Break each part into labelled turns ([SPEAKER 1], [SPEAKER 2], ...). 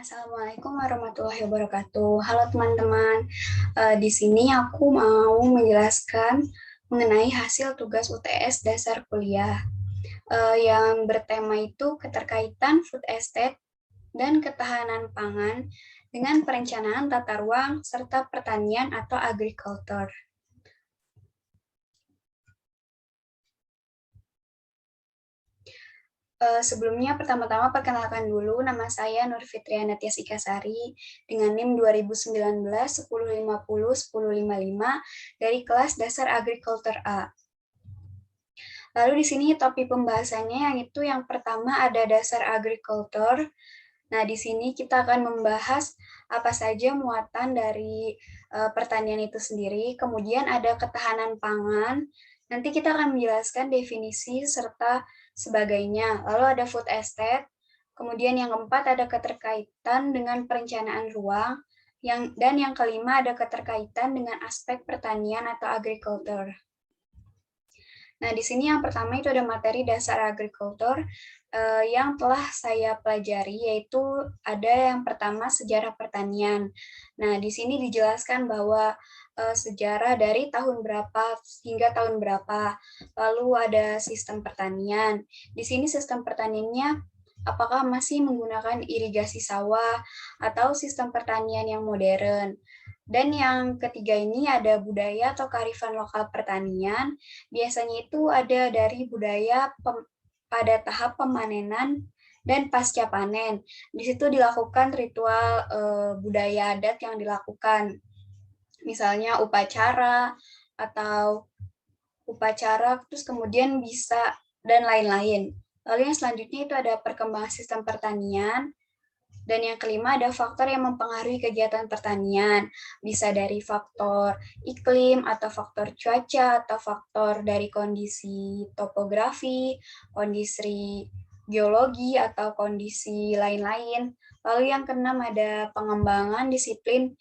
[SPEAKER 1] Assalamualaikum warahmatullahi wabarakatuh. Halo teman-teman. Di sini aku mau menjelaskan mengenai hasil tugas UTS dasar kuliah yang bertema itu keterkaitan food estate dan ketahanan pangan dengan perencanaan tata ruang serta pertanian atau agriculture. Sebelumnya, pertama-tama perkenalkan dulu, nama saya Nur Fitriana Tias Ikasari dengan NIM 2019 1050 1055 dari kelas dasar Agriculture A. Lalu di sini topik pembahasannya yang pertama ada dasar agriculture. Nah, di sini kita akan membahas apa saja muatan dari pertanian itu sendiri. Kemudian ada ketahanan pangan. Nanti kita akan menjelaskan definisi serta sebagainya. Lalu ada food estate. Kemudian yang keempat ada keterkaitan dengan perencanaan ruang. Dan yang kelima ada keterkaitan dengan aspek pertanian atau agriculture. Nah, di sini yang pertama itu ada materi dasar agriculture yang telah saya pelajari, yaitu ada yang pertama sejarah pertanian. Nah, di sini dijelaskan bahwa sejarah dari tahun berapa hingga tahun berapa, lalu ada sistem pertanian. Di sini sistem pertaniannya apakah masih menggunakan irigasi sawah atau sistem pertanian yang modern. Dan yang ketiga ini ada budaya atau kearifan lokal pertanian. Biasanya itu ada dari budaya pada tahap pemanenan dan pasca panen. Di situ dilakukan ritual budaya adat yang dilakukan. Misalnya upacara atau terus kemudian bisa dan lain-lain. Lalu yang selanjutnya itu ada perkembangan sistem pertanian. Dan yang kelima ada faktor yang mempengaruhi kegiatan pertanian. Bisa dari faktor iklim atau faktor cuaca atau faktor dari kondisi topografi, kondisi geologi atau kondisi lain-lain. Lalu yang keenam ada pengembangan disiplin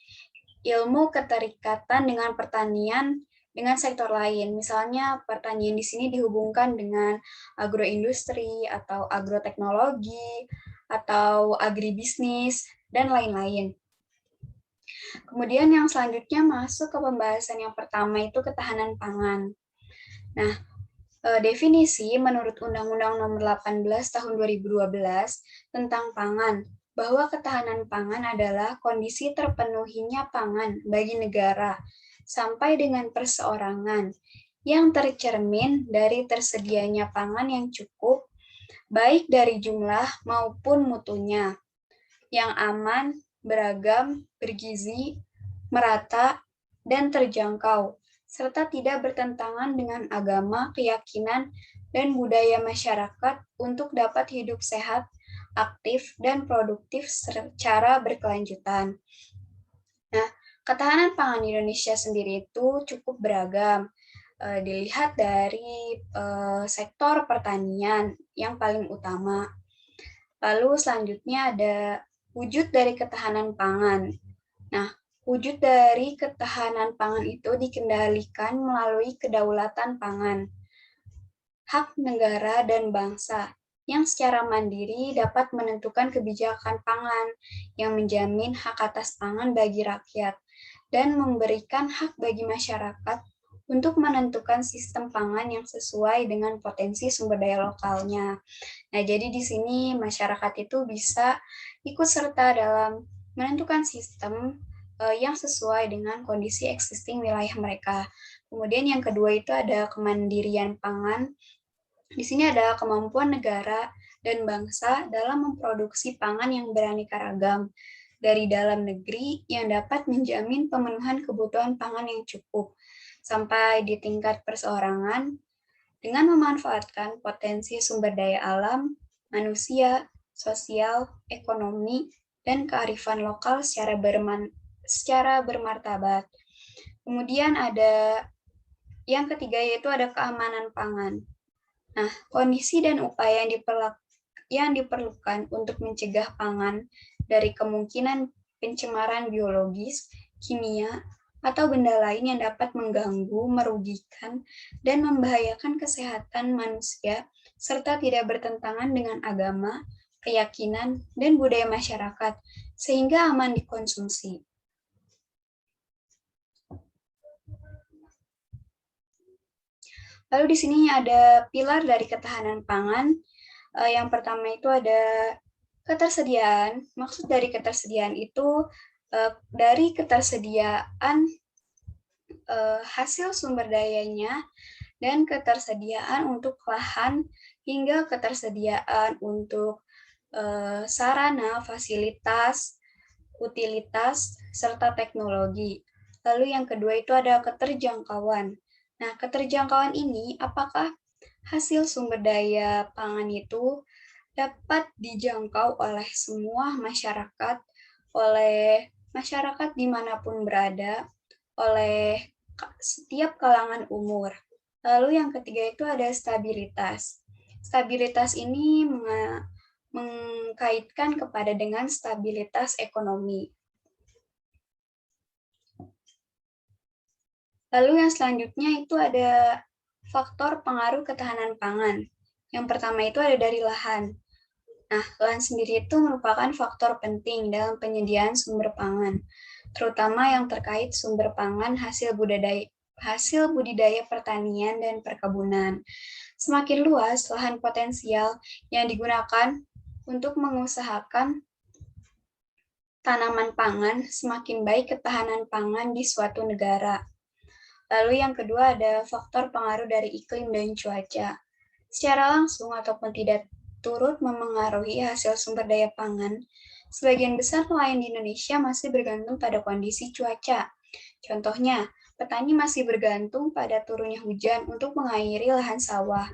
[SPEAKER 1] ilmu keterikatan dengan pertanian dengan sektor lain. Misalnya pertanian di sini dihubungkan dengan agroindustri atau agroteknologi atau agribisnis dan lain-lain. Kemudian yang selanjutnya masuk ke pembahasan yang pertama itu ketahanan pangan. Nah, definisi menurut Undang-Undang Nomor 18 Tahun 2012 tentang pangan bahwa ketahanan pangan adalah kondisi terpenuhinya pangan bagi negara sampai dengan perseorangan yang tercermin dari tersedianya pangan yang cukup, baik dari jumlah maupun mutunya, yang aman, beragam, bergizi, merata, dan terjangkau, serta tidak bertentangan dengan agama, keyakinan, dan budaya masyarakat untuk dapat hidup sehat, aktif, dan produktif secara berkelanjutan. Nah, ketahanan pangan Indonesia sendiri itu cukup beragam. Dilihat dari sektor pertanian yang paling utama. Lalu selanjutnya ada wujud dari ketahanan pangan. Nah, wujud dari ketahanan pangan itu dikendalikan melalui kedaulatan pangan, hak negara dan bangsa yang secara mandiri dapat menentukan kebijakan pangan yang menjamin hak atas pangan bagi rakyat dan memberikan hak bagi masyarakat untuk menentukan sistem pangan yang sesuai dengan potensi sumber daya lokalnya. Nah, jadi di sini masyarakat itu bisa ikut serta dalam menentukan sistem yang sesuai dengan kondisi existing wilayah mereka. Kemudian yang kedua itu ada kemandirian pangan. Di sini ada kemampuan negara dan bangsa dalam memproduksi pangan yang beraneka ragam dari dalam negeri yang dapat menjamin pemenuhan kebutuhan pangan yang cukup sampai di tingkat perseorangan dengan memanfaatkan potensi sumber daya alam, manusia, sosial, ekonomi, dan kearifan lokal secara bermartabat. Kemudian ada yang ketiga yaitu ada keamanan pangan. Nah, kondisi dan upaya yang diperlukan untuk mencegah pangan dari kemungkinan pencemaran biologis, kimia, atau benda lain yang dapat mengganggu, merugikan, dan membahayakan kesehatan manusia, serta tidak bertentangan dengan agama, keyakinan, dan budaya masyarakat, sehingga aman dikonsumsi. Lalu di sini ada pilar dari ketahanan pangan. Yang pertama itu ada ketersediaan. Maksud dari ketersediaan itu dari ketersediaan hasil sumber dayanya dan ketersediaan untuk lahan hingga ketersediaan untuk sarana, fasilitas, utilitas, serta teknologi. Lalu yang kedua itu ada keterjangkauan. Nah, keterjangkauan ini apakah hasil sumber daya pangan itu dapat dijangkau oleh semua masyarakat, oleh masyarakat dimanapun berada, oleh setiap kalangan umur. Lalu yang ketiga itu ada stabilitas. Stabilitas ini mengkaitkan kepada dengan stabilitas ekonomi. Lalu yang selanjutnya itu ada faktor pengaruh ketahanan pangan. Yang pertama itu ada dari lahan. Nah, lahan sendiri itu merupakan faktor penting dalam penyediaan sumber pangan, terutama yang terkait sumber pangan hasil budidaya pertanian dan perkebunan. Semakin luas lahan potensial yang digunakan untuk mengusahakan tanaman pangan, semakin baik ketahanan pangan di suatu negara. Lalu yang kedua ada faktor pengaruh dari iklim dan cuaca. Secara langsung ataupun tidak turut memengaruhi hasil sumber daya pangan, sebagian besar nelayan di Indonesia masih bergantung pada kondisi cuaca. Contohnya, petani masih bergantung pada turunnya hujan untuk mengairi lahan sawah.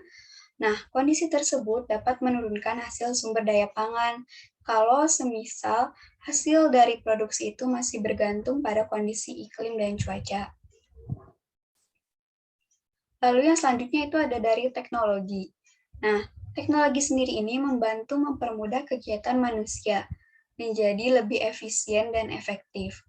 [SPEAKER 1] Nah, kondisi tersebut dapat menurunkan hasil sumber daya pangan kalau semisal hasil dari produksi itu masih bergantung pada kondisi iklim dan cuaca. Lalu yang selanjutnya itu ada dari teknologi. Nah, teknologi sendiri ini membantu mempermudah kegiatan manusia menjadi lebih efisien dan efektif.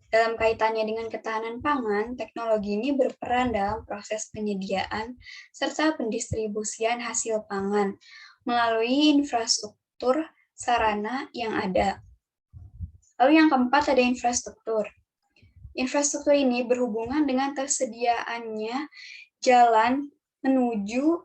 [SPEAKER 1] Dalam kaitannya dengan ketahanan pangan, teknologi ini berperan dalam proses penyediaan serta pendistribusian hasil pangan melalui infrastruktur sarana yang ada. Lalu yang keempat ada infrastruktur. Infrastruktur ini berhubungan dengan tersediaannya jalan menuju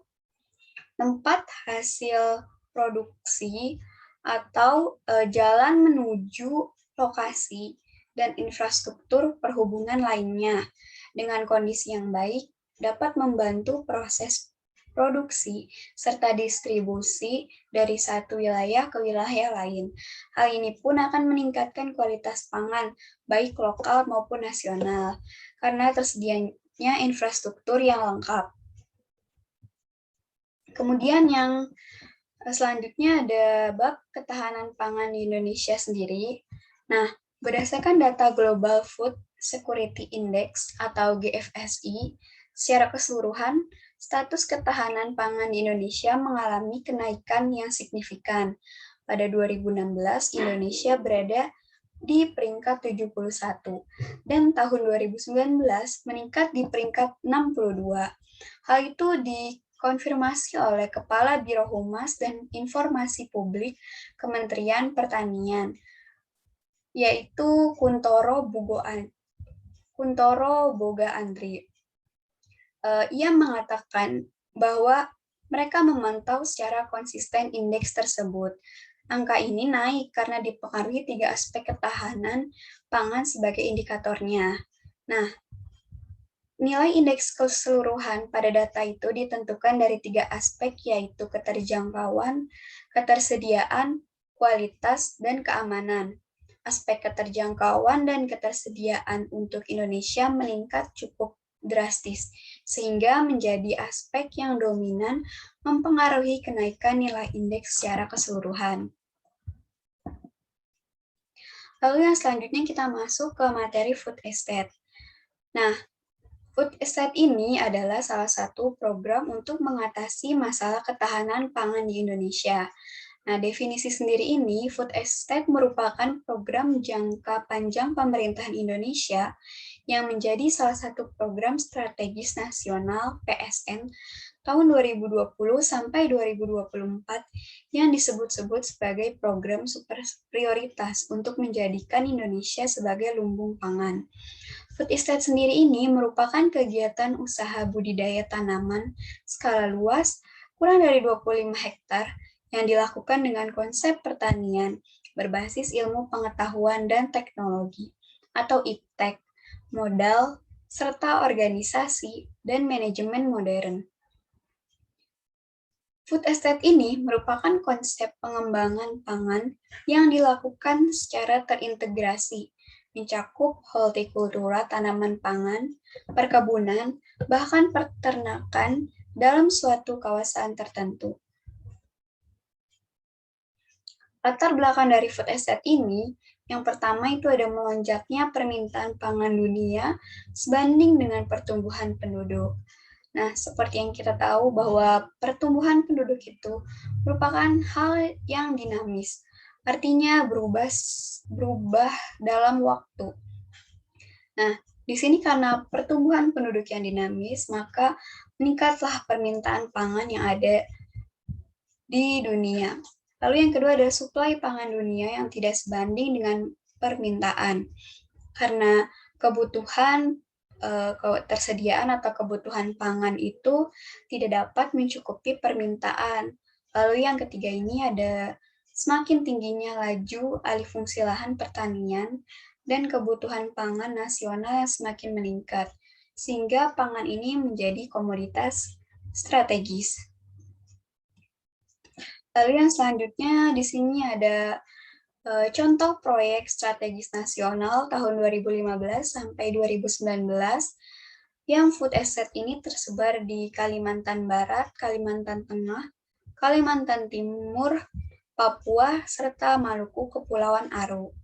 [SPEAKER 1] tempat hasil produksi atau jalan menuju lokasi dan infrastruktur perhubungan lainnya dengan kondisi yang baik dapat membantu proses produksi serta distribusi dari satu wilayah ke wilayah lain. Hal ini pun akan meningkatkan kualitas pangan baik lokal maupun nasional karena tersedianya infrastruktur yang lengkap. Kemudian yang selanjutnya ada bab ketahanan pangan di Indonesia sendiri. Nah, berdasarkan data Global Food Security Index atau GFSI, secara keseluruhan, status ketahanan pangan di Indonesia mengalami kenaikan yang signifikan. Pada 2016, Indonesia berada di peringkat 71, dan tahun 2019 meningkat di peringkat 62. Hal itu dikonfirmasi oleh Kepala Biro Humas dan Informasi Publik Kementerian Pertanian, yaitu Kuntoro Boga Andri. Ia mengatakan bahwa mereka memantau secara konsisten indeks tersebut. Angka ini naik karena dipengaruhi 3 aspek ketahanan pangan sebagai indikatornya. Nah, nilai indeks keseluruhan pada data itu ditentukan dari 3 aspek, yaitu keterjangkauan, ketersediaan, kualitas, dan keamanan. Aspek keterjangkauan dan ketersediaan untuk Indonesia meningkat cukup drastis, sehingga menjadi aspek yang dominan mempengaruhi kenaikan nilai indeks secara keseluruhan. Lalu yang selanjutnya kita masuk ke materi food estate. Nah, food estate ini adalah salah satu program untuk mengatasi masalah ketahanan pangan di Indonesia. Nah, definisi sendiri ini, food estate merupakan program jangka panjang pemerintahan Indonesia yang menjadi salah satu program strategis nasional (PSN) tahun 2020 sampai 2024 yang disebut-sebut sebagai program super prioritas untuk menjadikan Indonesia sebagai lumbung pangan. Food estate sendiri ini merupakan kegiatan usaha budidaya tanaman skala luas kurang dari 25 hektar yang dilakukan dengan konsep pertanian berbasis ilmu pengetahuan dan teknologi atau IPTEK, modal, serta organisasi dan manajemen modern. Food estate ini merupakan konsep pengembangan pangan yang dilakukan secara terintegrasi, mencakup hortikultura tanaman pangan, perkebunan, bahkan peternakan dalam suatu kawasan tertentu. Latar belakang dari food estate ini, yang pertama itu ada melonjaknya permintaan pangan dunia sebanding dengan pertumbuhan penduduk. Nah, seperti yang kita tahu bahwa pertumbuhan penduduk itu merupakan hal yang dinamis, artinya berubah dalam waktu. Nah, di sini karena pertumbuhan penduduk yang dinamis, maka meningkatlah permintaan pangan yang ada di dunia. Lalu yang kedua adalah suplai pangan dunia yang tidak sebanding dengan permintaan. Karena kebutuhan ketersediaan atau kebutuhan pangan itu tidak dapat mencukupi permintaan. Lalu yang ketiga ini ada semakin tingginya laju alih fungsi lahan pertanian dan kebutuhan pangan nasional yang semakin meningkat, sehingga pangan ini menjadi komoditas strategis. Lalu yang selanjutnya di sini ada contoh proyek strategis nasional tahun 2015 sampai 2019 yang food estate ini tersebar di Kalimantan Barat, Kalimantan Tengah, Kalimantan Timur, Papua, serta Maluku Kepulauan Aru.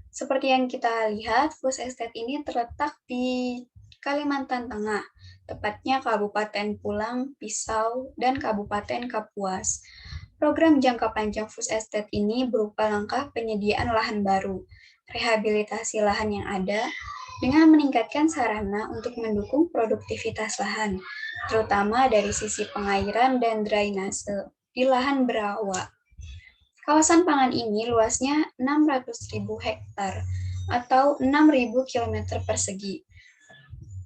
[SPEAKER 1] Seperti yang kita lihat, food estate ini terletak di Kalimantan Tengah, tepatnya Kabupaten Pulang, Pisau, dan Kabupaten Kapuas. Program jangka panjang food estate ini berupa langkah penyediaan lahan baru, rehabilitasi lahan yang ada, dengan meningkatkan sarana untuk mendukung produktivitas lahan, terutama dari sisi pengairan dan drainase di lahan berawa. Kawasan pangan ini luasnya 600.000 hektar atau 6.000 km persegi,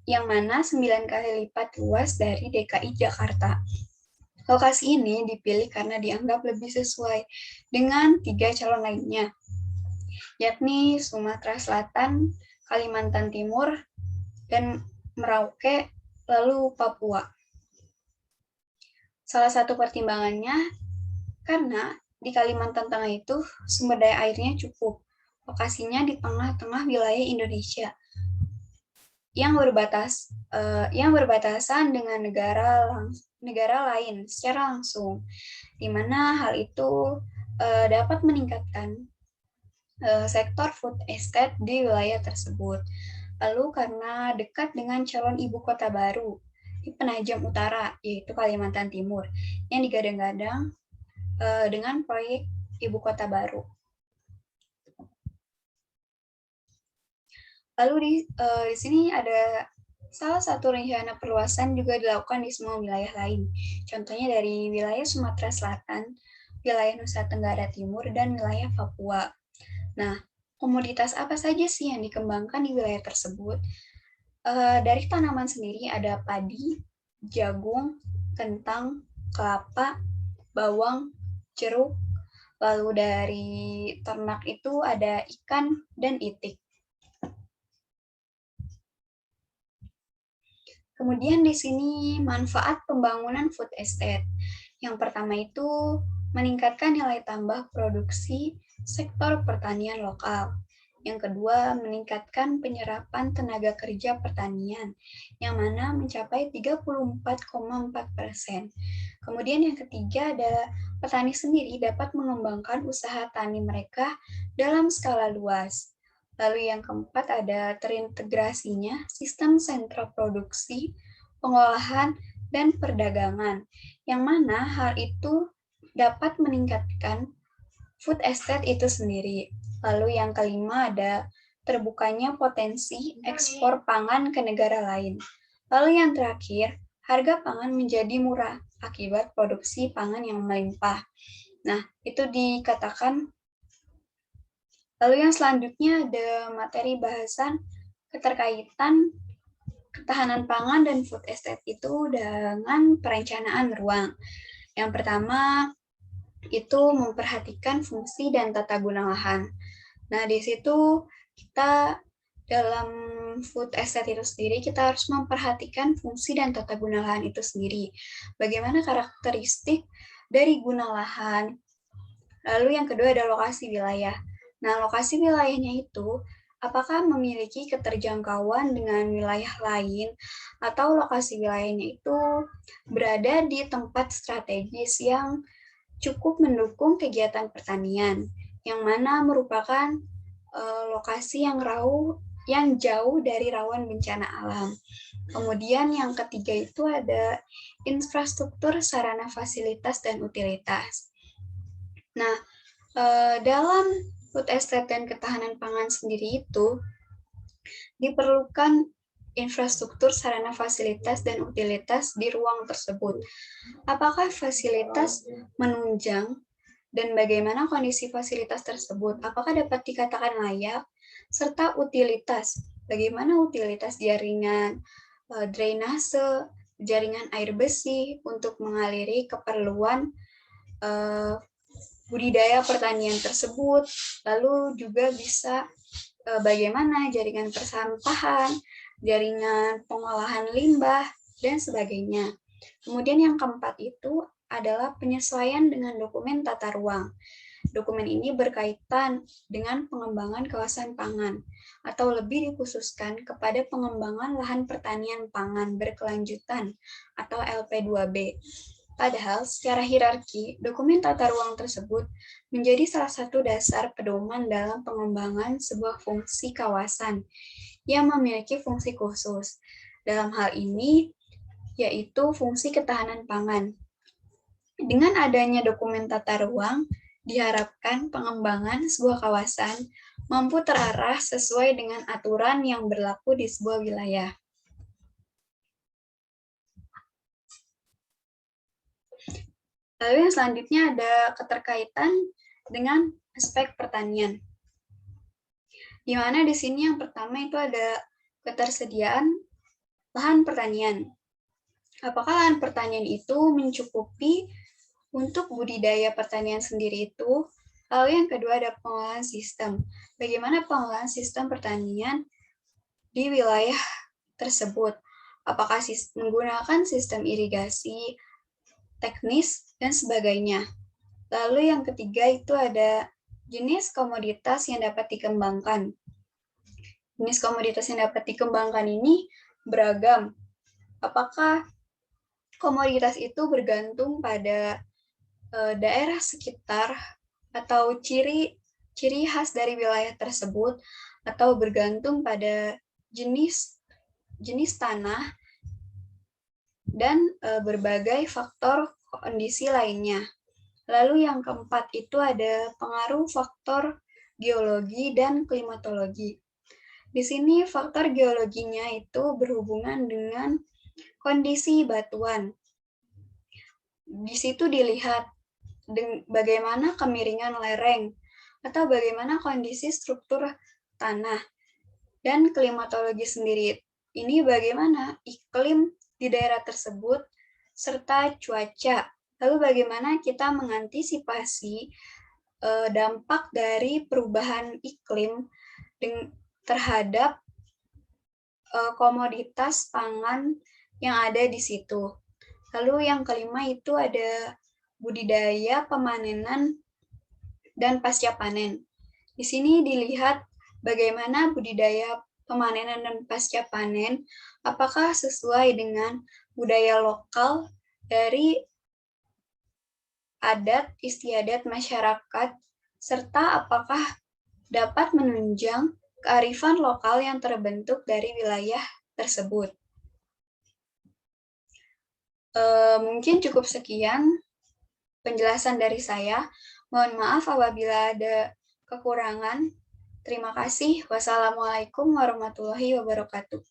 [SPEAKER 1] yang mana 9 kali lipat luas dari DKI Jakarta. Lokasi ini dipilih karena dianggap lebih sesuai dengan 3 calon lainnya, yakni Sumatera Selatan, Kalimantan Timur, dan Merauke, lalu Papua. Salah satu pertimbangannya karena di Kalimantan Tengah itu sumber daya airnya cukup, lokasinya di tengah-tengah wilayah Indonesia yang berbatasan dengan negara lain secara langsung, di mana hal itu dapat meningkatkan sektor food estate di wilayah tersebut. Lalu karena dekat dengan calon ibu kota baru di Penajam Utara, yaitu Kalimantan Timur, yang digadang-gadang dengan proyek ibu kota baru. Lalu di sini ada salah satu rencana perluasan juga dilakukan di semua wilayah lain. Contohnya dari wilayah Sumatera Selatan, wilayah Nusa Tenggara Timur, dan wilayah Papua. Nah, komoditas apa saja sih yang dikembangkan di wilayah tersebut? Dari tanaman sendiri ada padi, jagung, kentang, kelapa, bawang, jeruk. Lalu dari ternak itu ada ikan dan itik. Kemudian di sini manfaat pembangunan food estate. Yang pertama itu meningkatkan nilai tambah produksi sektor pertanian lokal. Yang kedua, meningkatkan penyerapan tenaga kerja pertanian, yang mana mencapai 34,4%. Kemudian yang ketiga adalah petani sendiri dapat mengembangkan usaha tani mereka dalam skala luas. Lalu yang keempat ada terintegrasinya sistem sentra produksi, pengolahan, dan perdagangan, yang mana hal itu dapat meningkatkan food estate itu sendiri. Lalu yang kelima ada terbukanya potensi ekspor pangan ke negara lain. Lalu yang terakhir, harga pangan menjadi murah akibat produksi pangan yang melimpah. Nah, itu dikatakan. Lalu yang selanjutnya ada materi bahasan keterkaitan ketahanan pangan dan food estate itu dengan perencanaan ruang. Yang pertama itu memperhatikan fungsi dan tata guna lahan. Nah, di situ kita dalam food estate itu sendiri, kita harus memperhatikan fungsi dan tata guna lahan itu sendiri. Bagaimana karakteristik dari guna lahan. Lalu yang kedua ada lokasi wilayah. Nah, lokasi wilayahnya itu apakah memiliki keterjangkauan dengan wilayah lain atau lokasi wilayahnya itu berada di tempat strategis yang cukup mendukung kegiatan pertanian, yang mana merupakan lokasi yang jauh dari rawan bencana alam. Kemudian yang ketiga itu ada infrastruktur, sarana, fasilitas, dan utilitas. Nah, dalam food estate dan ketahanan pangan sendiri itu diperlukan infrastruktur, sarana, fasilitas, dan utilitas di ruang tersebut. Apakah fasilitas menunjang dan bagaimana kondisi fasilitas tersebut? Apakah dapat dikatakan layak? Serta utilitas, bagaimana utilitas jaringan drainase, jaringan air bersih untuk mengaliri keperluan budidaya pertanian tersebut, lalu juga bisa bagaimana jaringan persampahan, jaringan pengolahan limbah, dan sebagainya. Kemudian yang keempat itu adalah penyesuaian dengan dokumen tata ruang. Dokumen ini berkaitan dengan pengembangan kawasan pangan, atau lebih dikhususkan kepada pengembangan lahan pertanian pangan berkelanjutan, atau LP2B. Padahal, secara hierarki, dokumen tata ruang tersebut menjadi salah satu dasar pedoman dalam pengembangan sebuah fungsi kawasan yang memiliki fungsi khusus. Dalam hal ini, yaitu fungsi ketahanan pangan. Dengan adanya dokumen tata ruang, diharapkan pengembangan sebuah kawasan mampu terarah sesuai dengan aturan yang berlaku di sebuah wilayah. Lalu yang selanjutnya ada keterkaitan dengan aspek pertanian. Di mana di sini yang pertama itu ada ketersediaan lahan pertanian. Apakah lahan pertanian itu mencukupi untuk budidaya pertanian sendiri itu? Lalu yang kedua ada pengolahan sistem. Bagaimana pengolahan sistem pertanian di wilayah tersebut? Apakah menggunakan sistem irigasi, teknis, dan sebagainya. Lalu yang ketiga itu ada jenis komoditas yang dapat dikembangkan. Jenis komoditas yang dapat dikembangkan ini beragam. Apakah komoditas itu bergantung pada daerah sekitar atau ciri khas dari wilayah tersebut, atau bergantung pada jenis tanah dan berbagai faktor kondisi lainnya. Lalu yang keempat itu ada pengaruh faktor geologi dan klimatologi. Di sini faktor geologinya itu berhubungan dengan kondisi batuan. Di situ dilihat bagaimana kemiringan lereng atau bagaimana kondisi struktur tanah. Dan klimatologi sendiri ini bagaimana iklim di daerah tersebut serta cuaca. Lalu bagaimana kita mengantisipasi dampak dari perubahan iklim terhadap komoditas pangan yang ada di situ. Lalu yang kelima itu ada budidaya, pemanenan, dan pasca panen. Di sini dilihat bagaimana budidaya, pemanenan, dan pasca panen, apakah sesuai dengan budaya lokal dari adat istiadat masyarakat, serta apakah dapat menunjang kearifan lokal yang terbentuk dari wilayah tersebut. Mungkin cukup sekian penjelasan dari saya. Mohon maaf apabila ada kekurangan. Terima kasih. Wassalamualaikum warahmatullahi wabarakatuh.